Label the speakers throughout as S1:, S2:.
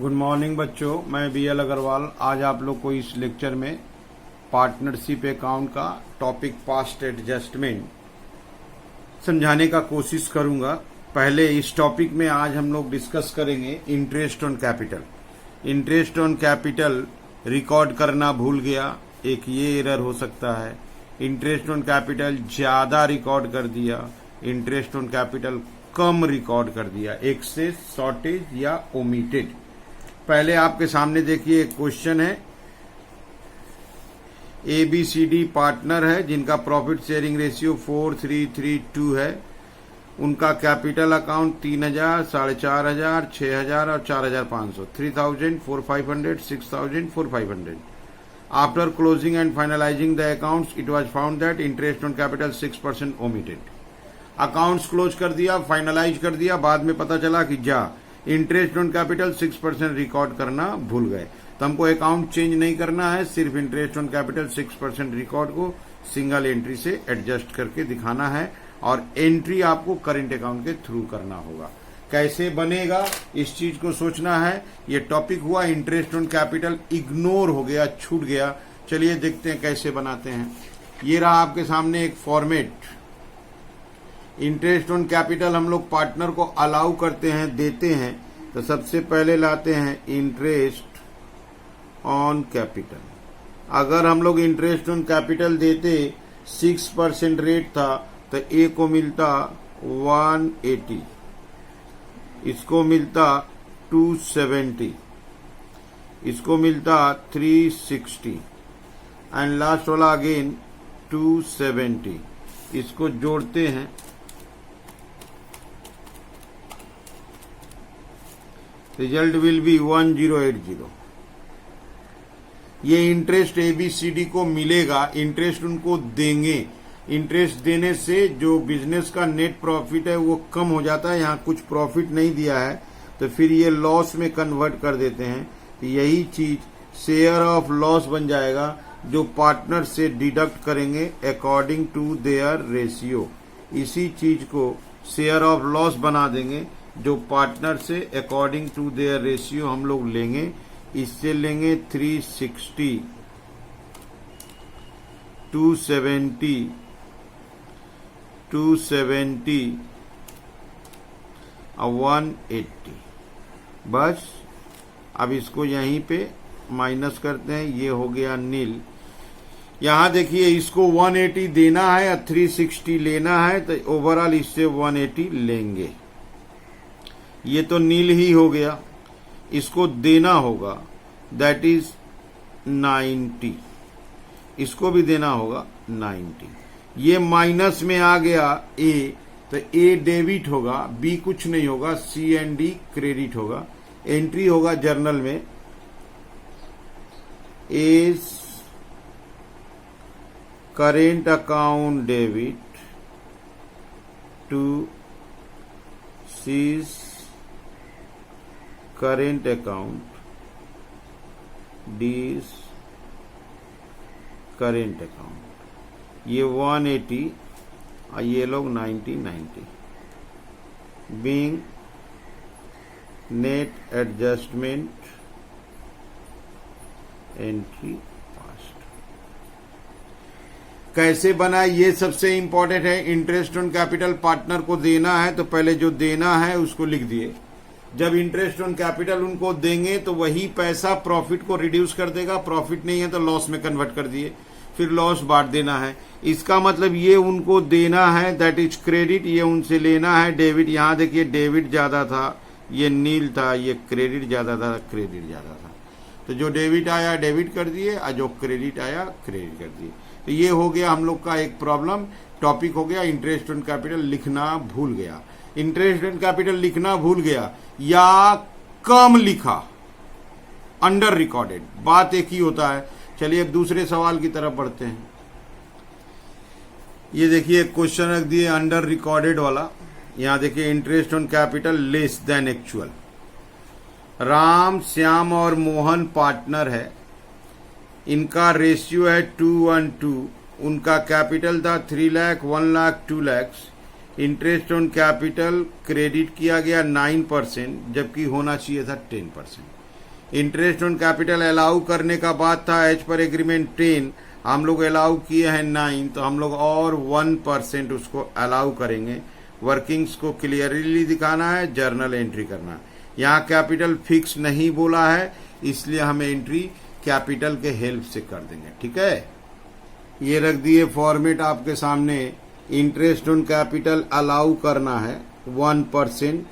S1: Good morning बच्चों, मैं BL Agarwal. आज आप लोग को इस लेक्चर में पार्टनरशिप अकाउंट का टॉपिक पास्ट एडजस्टमेंट समझाने का कोशिश करूंगा। पहले इस टॉपिक में आज हम लोग डिस्कस करेंगे interest on capital. Interest on capital record करना भूल गया, एक ये एरर हो सकता है। इंटरेस्ट ऑन कैपिटल ज्यादा रिकॉर्ड कर दिया, interest on capital come record कर दिया, एक्सेस, शॉर्टेज या ओमिटेड। पहले आपके सामने देखिए एक क्वेश्चन है। ABCD पार्टनर है जिनका प्रॉफिट शेयरिंग रेशियो 4332 है। उनका कैपिटल अकाउंट 3000, 4500, 6000 और 4500, 3000, 4500, 6000, 4500। After closing and finalizing the accounts, it was found that interest on capital 6% omitted। Accounts close कर दिया, फाइनलाइज कर दिया, बाद में पता चला कि इंटरेस्ट ऑन कैपिटल 6% रिकॉर्ड करना भूल गए। तो हमको अकाउंट चेंज नहीं करना है, सिर्फ इंटरेस्ट ऑन कैपिटल 6% रिकॉर्ड को सिंगल एंट्री से एडजस्ट करके दिखाना है और एंट्री आपको करेंट अकाउंट के थ्रू करना होगा। कैसे बनेगा इस चीज को सोचना है। ये टॉपिक हुआ इंटरेस्ट ऑन कैपिटल, इग्नोर हो गया, छूट गया। चलिए देखते हैं कैसे बनाते हैं। ये रहा आपके सामने एक फॉर्मेट। इंटरेस्ट ऑन कैपिटल हम लोग पार्टनर को अलाउ करते हैं, देते हैं। तो सबसे पहले लाते हैं इंटरेस्ट ऑन कैपिटल। अगर हम लोग इंटरेस्ट ऑन कैपिटल देते 6% रेट था तो ए को मिलता 180, इसको मिलता 270, इसको मिलता 360 एंड लास्ट वाला अगेन 270। इसको जोड़ते हैं, रिजल्ट विल बी 1080। ये इंटरेस्ट ABCD को मिलेगा, इंटरेस्ट उनको देंगे। इंटरेस्ट देने से जो बिजनेस का नेट प्रॉफिट है वो कम हो जाता है। यहाँ कुछ प्रॉफिट नहीं दिया है तो फिर ये लॉस में कन्वर्ट कर देते हैं। तो यही चीज शेयर ऑफ लॉस बन जाएगा जो पार्टनर से डिडक्ट करेंगे अकॉर्डिंग टू देयर रेशियो। इसी चीज को शेयर ऑफ लॉस बना देंगे जो पार्टनर से अकॉर्डिंग टू देयर रेशियो हम लोग लेंगे। इससे लेंगे 360, 270, 270 और 180। बस अब इसको यहीं पे माइनस करते हैं, ये हो गया नील। यहां देखिए इसको 180 देना है या 360 लेना है, तो ओवरऑल इससे 180 लेंगे। ये तो नील ही हो गया। इसको देना होगा, दैट इज 90, इसको भी देना होगा 90। ये माइनस में आ गया ए, तो ए डेबिट होगा, बी कुछ नहीं होगा, सी एंड डी क्रेडिट होगा। एंट्री होगा जर्नल में is current account debit to C's current account D's current account. ये 180 और ये लोग 90 being net adjustment entry passed. कैसे बना ये सबसे इंपॉर्टेंट है। इंटरेस्ट ऑन कैपिटल पार्टनर को देना है तो पहले जो देना है उसको लिख दिए। जब इंटरेस्ट ऑन कैपिटल उनको देंगे तो वही पैसा प्रॉफिट को रिड्यूस कर देगा, प्रॉफिट नहीं है तो लॉस में कन्वर्ट कर दिए, फिर लॉस बांट देना है। इसका मतलब ये उनको देना है, दैट इज क्रेडिट, ये उनसे लेना है डेबिट। यहां देखिए डेबिट ज्यादा था, ये नील था, ये क्रेडिट ज्यादा था, क्रेडिट ज्यादा था। तो जो डेबिट आया डेबिट कर दिए और जो क्रेडिट आया क्रेडिट कर दिए। तो ये हो गया हम लोग का एक प्रॉब्लम। टॉपिक हो गया इंटरेस्ट ऑन कैपिटल लिखना भूल गया। इंटरेस्ट ऑन कैपिटल लिखना भूल गया या कम लिखा, अंडर रिकॉर्डेड, बात एक ही होता है। चलिए अब दूसरे सवाल की तरफ बढ़ते हैं। ये देखिए क्वेश्चन रख दिए अंडर रिकॉर्डेड वाला। यहां देखिए interest on capital less than actual. Ram, Shyam और मोहन पार्टनर है। इनका रेशियो है 2:1:2। उनका कैपिटल था 3 lakh, 1 lakh, 2 lakh. Interest on capital credit किया गया 9%, जबकि होना चाहिए था 10%। इंटरेस्ट ऑन कैपिटल अलाउ करने का बात था एज पर एग्रीमेंट 10, हम लोग अलाउ किए हैं 9, तो हम लोग और 1% उसको अलाउ करेंगे। वर्किंग्स को क्लियरली दिखाना है, जर्नल एंट्री करना है। यहाँ कैपिटल फिक्स नहीं बोला है, इसलिए हम एंट्री कैपिटल के हेल्प से कर देंगे। ठीक है, ये रख दिए फॉर्मेट आपके सामने। इंटरेस्ट ऑन कैपिटल अलाउ करना है 1%,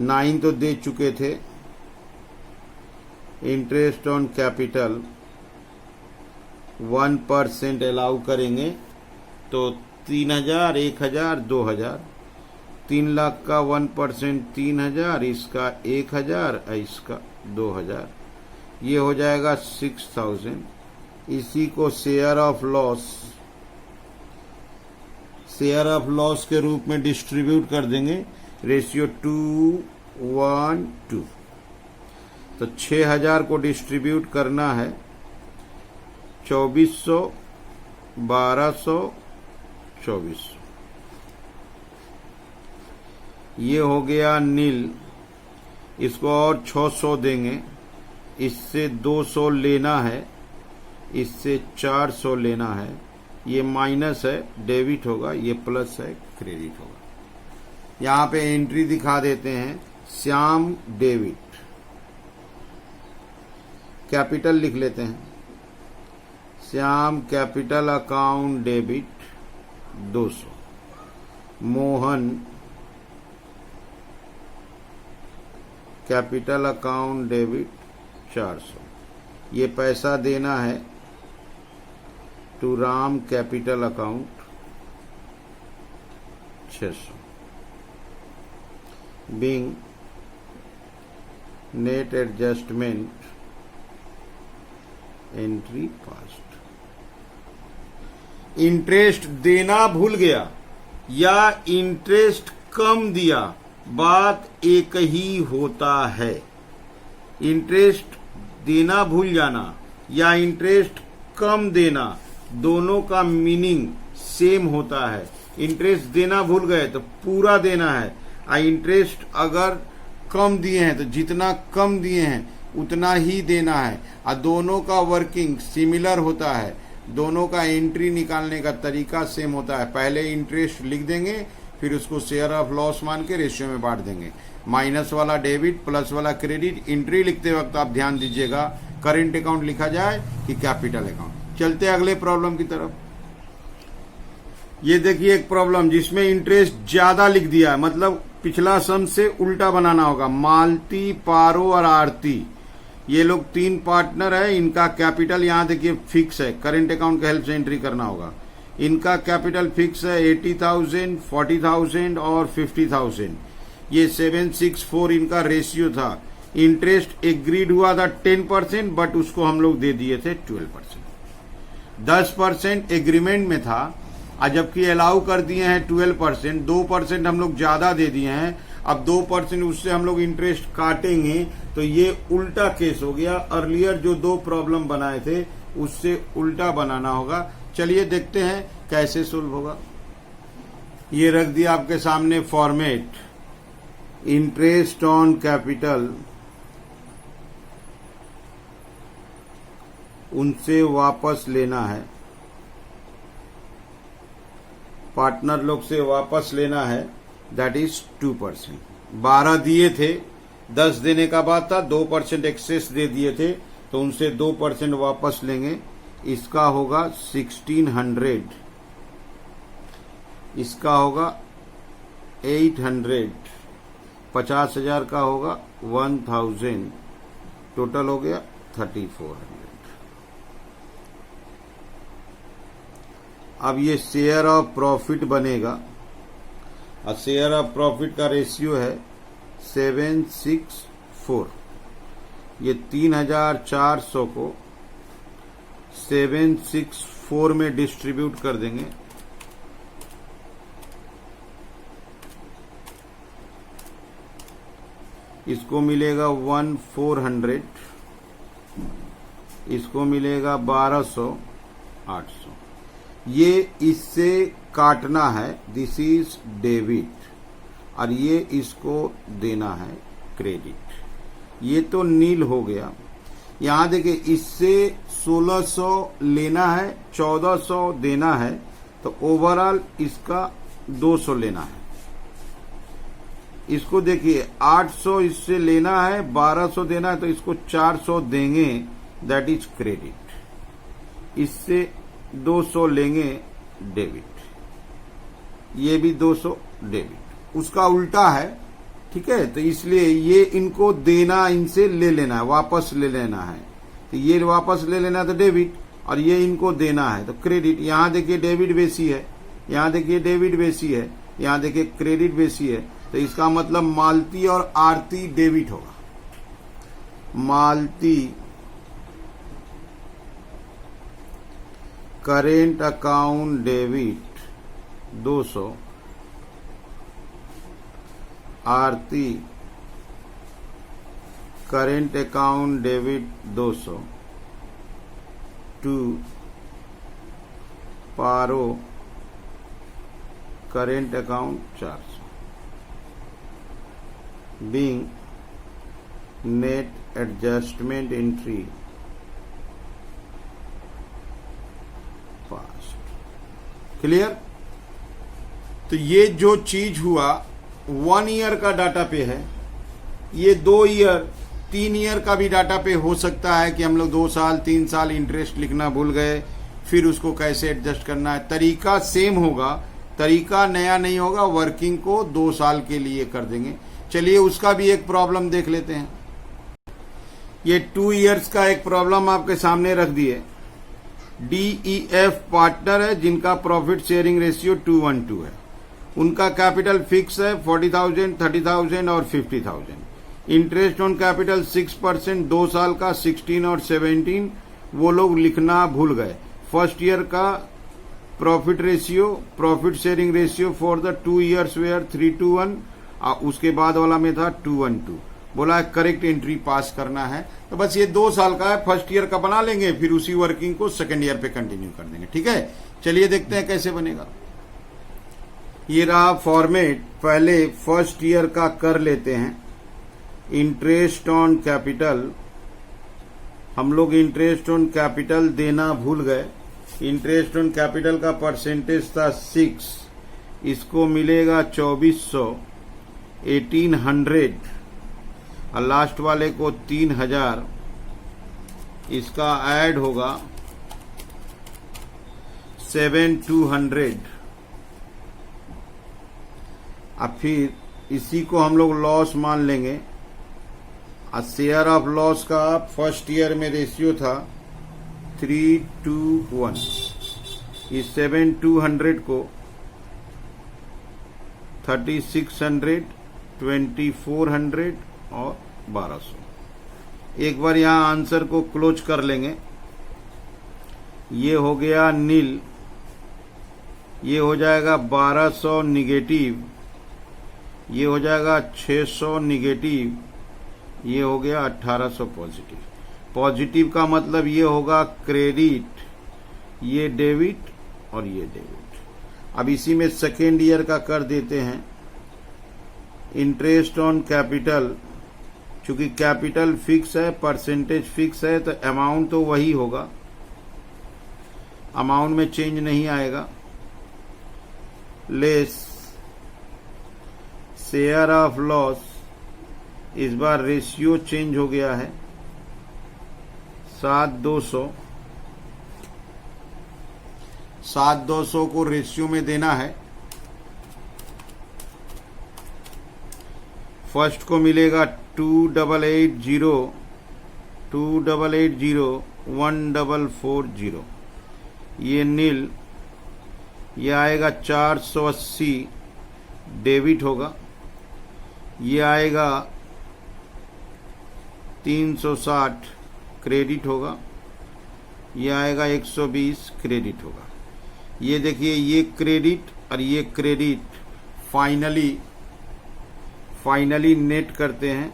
S1: 9 तो दे चुके थे। इंटरेस्ट ऑन कैपिटल 1% अलाउ करेंगे तो 3000, 1000, 2000, 3 लाख का 1% 3000, इसका 1000, इसका 2000, ये हो जाएगा 6000। इसी को शेयर ऑफ लॉस के रूप में डिस्ट्रीब्यूट कर देंगे, रेशियो 2:1:2। तो 6000 को डिस्ट्रीब्यूट करना है 2400, 1200, 2400, ये हो गया नील। इसको और 600 देंगे, इससे 200 लेना है, इससे 400 लेना है। ये माइनस है, डेबिट होगा, ये प्लस है, क्रेडिट होगा। यहाँ पे एंट्री दिखा देते हैं, श्याम डेबिट, कैपिटल लिख लेते हैं, Shyam capital account debit 200, Mohan capital account debit 400। ये पैसा देना है to Ram capital account 600। Being net adjustment entry passed. Interest देना भूल गया या इंटरेस्ट कम दिया, बात एक ही होता है। इंटरेस्ट देना भूल जाना या इंटरेस्ट कम देना, दोनों का मीनिंग सेम होता है। इंटरेस्ट देना भूल गए तो पूरा देना है, और इंटरेस्ट अगर कम दिए हैं तो जितना कम दिए हैं उतना ही देना है, और दोनों का वर्किंग सिमिलर होता है। दोनों का एंट्री निकालने का तरीका सेम होता है। पहले इंटरेस्ट लिख देंगे, फिर उसको शेयर ऑफ लॉस मान के रेशियो में बांट देंगे। माइनस वाला डेबिट, प्लस वाला क्रेडिट। एंट्री लिखते वक्त आप ध्यान दीजिएगा, करेंट अकाउंट लिखा जाए कि कैपिटल अकाउंट। चलते अगले प्रॉब्लम की तरफ। ये देखिए एक प्रॉब्लम जिसमें इंटरेस्ट ज्यादा लिख दिया है, मतलब पिछला सम से उल्टा बनाना होगा। मालती, पारो और आरती, ये लोग 3 पार्टनर है। इनका कैपिटल यहाँ देखिए फिक्स है, करेंट अकाउंट के हेल्प से एंट्री करना होगा। इनका कैपिटल फिक्स है 80,000, 40,000 और 50,000। ये 764 इनका रेशियो था। इंटरेस्ट एग्रीड हुआ था 10%, बट उसको हम लोग दे दिए थे 12%। 10% एग्रीमेंट में था, और जबकि अलाउ कर दिए हैं 12%, 2% हम लोग ज्यादा दे दिए हैं। अब 2% उससे हम लोग इंटरेस्ट काटेंगे, तो ये उल्टा केस हो गया। अर्लियर जो 2 प्रॉब्लम बनाए थे उससे उल्टा बनाना होगा। चलिए देखते हैं कैसे सोल्व होगा। ये रख दिया आपके सामने फॉर्मेट। इंटरेस्ट ऑन कैपिटल उनसे वापस लेना है, पार्टनर लोग से वापस लेना है, दैट इज 2%। 12 दिए थे, 10 देने का बात था, 2% एक्सेस दे दिए थे, तो उनसे 2% वापस लेंगे। इसका होगा 1600, इसका होगा 800, 50,000 का होगा 1000, टोटल हो गया 3400। अब ये शेयर ऑफ प्रॉफिट बनेगा, और शेयर ऑफ प्रॉफिट का रेशियो है 764। ये 3400 को 764 में डिस्ट्रीब्यूट कर देंगे। इसको मिलेगा 1400, इसको मिलेगा 1200, 800। ये इससे काटना है, दिस इज डेबिट, और ये इसको देना है क्रेडिट। ये तो नील हो गया। यहां देखिए, इससे 1600 लेना है, 1400 देना है, तो ओवरऑल इसका 200 लेना है। इसको देखिए 800 इससे लेना है, 1200 देना है, तो इसको 400 देंगे, दैट इज क्रेडिट। इससे 200 लेंगे, डेबिट। ये भी 200 डेबिट। उसका उल्टा है, ठीक है। तो इसलिए ये इनको देना, इनसे ले लेना है, वापस ले लेना है। तो ये वापस ले लेना है तो डेबिट, और ये इनको देना है तो क्रेडिट। यहां देखिए डेबिट बेसी है, यहां देखिए डेबिट बेसी है, यहां देखिए क्रेडिट बेसी है। तो इसका मतलब मालती और आरती डेबिट होगा। Malti current account debit 200, Aarti current account debit 200 to Paro current account 400 being net adjustment entry past। Clear. तो ये जो चीज हुआ 1 ईयर का डाटा पे है, ये 2 ईयर 3 ईयर का भी डाटा पे हो सकता है कि हम लोग 2 साल 3 साल इंटरेस्ट लिखना भूल गए, फिर उसको कैसे एडजस्ट करना है। तरीका सेम होगा, तरीका नया नहीं होगा। वर्किंग को 2 साल के लिए कर देंगे। चलिए उसका भी एक प्रॉब्लम देख लेते हैं। ये 2 इयर्स का एक प्रॉब्लम आपके सामने रख दिए। DEF पार्टनर है जिनका प्रॉफिट शेयरिंग रेशियो 2:1 है। उनका कैपिटल फिक्स है 40,000, 30,000 और 50,000। इंटरेस्ट ऑन कैपिटल 6%, 2 साल का 16 और 17 वो लोग लिखना भूल गए। फर्स्ट ईयर का profit ratio, profit sharing ratio for the 2 years were 3:1, उसके बाद वाला में था 2:1। बोला है करेक्ट एंट्री पास करना है। तो बस ये 2 साल का है, फर्स्ट ईयर का बना लेंगे, फिर उसी वर्किंग को सेकेंड ईयर पे कंटिन्यू कर देंगे। ठीक है, चलिए देखते हैं कैसे बनेगा। ये रहा फॉर्मेट। पहले फर्स्ट ईयर का कर लेते हैं। इंटरेस्ट ऑन कैपिटल, हम लोग इंटरेस्ट ऑन कैपिटल देना भूल गए। इंटरेस्ट ऑन कैपिटल का परसेंटेज था 6, इसको मिलेगा 2400, 1800 और लास्ट वाले को 3000। इसका ऐड होगा 7200। अब फिर इसी को हम लोग लॉस मान लेंगे। और शेयर ऑफ लॉस का फर्स्ट ईयर में रेशियो था 3:1। इस 7200 को 3600, 2400 और 1200। एक बार यहां आंसर को क्लोज कर लेंगे। ये हो गया नील, ये हो जाएगा 1200 निगेटिव, ये हो जाएगा 600 निगेटिव, ये हो गया 1800 पॉजिटिव। पॉजिटिव का मतलब ये होगा क्रेडिट, ये डेबिट और ये डेबिट। अब इसी में सेकेंड ईयर का कर देते हैं। इंटरेस्ट ऑन कैपिटल, चूंकि कैपिटल फिक्स है, परसेंटेज फिक्स है, तो अमाउंट तो वही होगा, अमाउंट में चेंज नहीं आएगा। लेस शेयर ऑफ लॉस, इस बार रेशियो चेंज हो गया है 7:200। 7:200 को रेशियो में देना है। फर्स्ट को मिलेगा 2880, 2880, 1440। ये नील, ये आएगा 480 डेबिट होगा। ये आएगा 360 क्रेडिट होगा। ये आएगा 120 क्रेडिट होगा। ये देखिए, ये क्रेडिट और ये क्रेडिट फाइनली नेट करते हैं।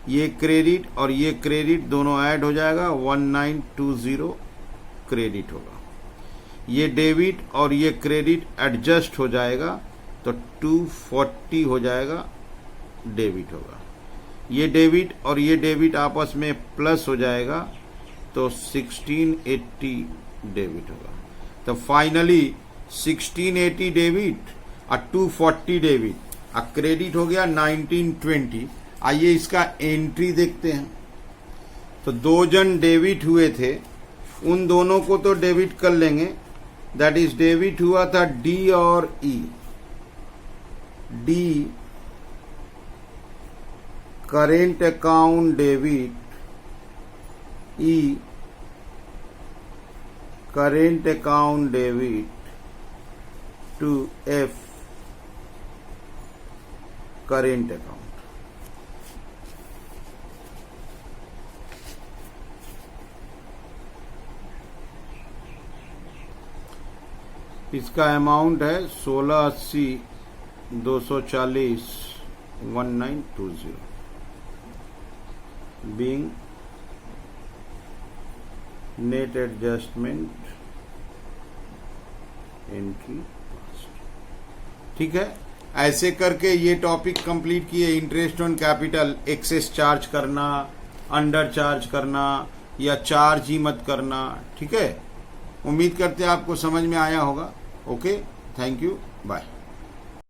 S1: ये क्रेडिट और ये क्रेडिट दोनों ऐड हो जाएगा, 1920 क्रेडिट होगा। ये डेबिट और ये क्रेडिट एडजस्ट हो जाएगा तो 240 हो जाएगा, डेबिट होगा। ये डेबिट और ये डेबिट आपस में प्लस हो जाएगा तो 1680 डेबिट होगा। तो फाइनली 1680 डेबिट और 240 डेबिट और क्रेडिट हो गया 1920। आइए इसका एंट्री देखते हैं। तो दो जन डेबिट हुए थे, उन दोनों को तो डेबिट कर लेंगे। दैट इज डेबिट हुआ था डी और E. D current account debit, E current account debit to F current account. इसका अमाउंट है 1680 240 1920 बीइंग नेट एडजस्टमेंट एंट्री। ठीक है, ऐसे करके ये टॉपिक कंप्लीट किए। Interest on capital, excess charge करना, अंडर चार्ज करना या चार्ज ही मत करना। ठीक है, उम्मीद करते हैं आपको समझ में आया होगा। Okay, thank you, bye.